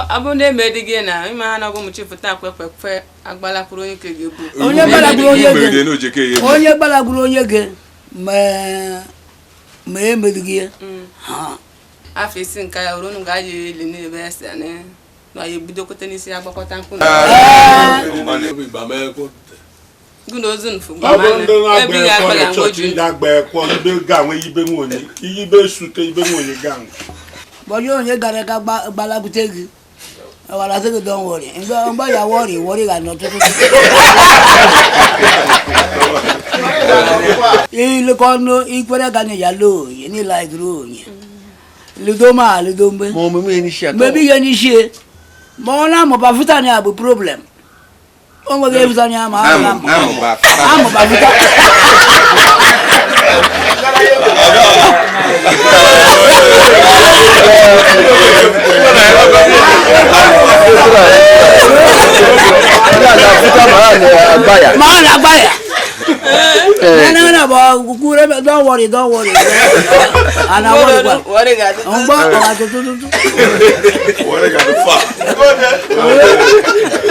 abone medige na ima na go mu chifuta kwekwe agbala kuro onye ke gebu onye balaguro onye ge me medige ha afisi nka ya uru nga ye ile ni be ese ne na ye budokote ni si agbakota nkun guno ozun fu mama ebi ga agbala ngoju dagba ekwo be ga won yibe woni yibe sute yibe woni ga bojo onye gara ka balagute gi awala se don't worry ngba ya worry ga no to ile kono ikwere ga ni ya lo ye ni like ro yin Lidoma, Lidombe. Maybe you share. Mona, Mobafuta, ni abu problem. Ongo gave Zania, I'm don't worry. And I worry. What I got the fuck.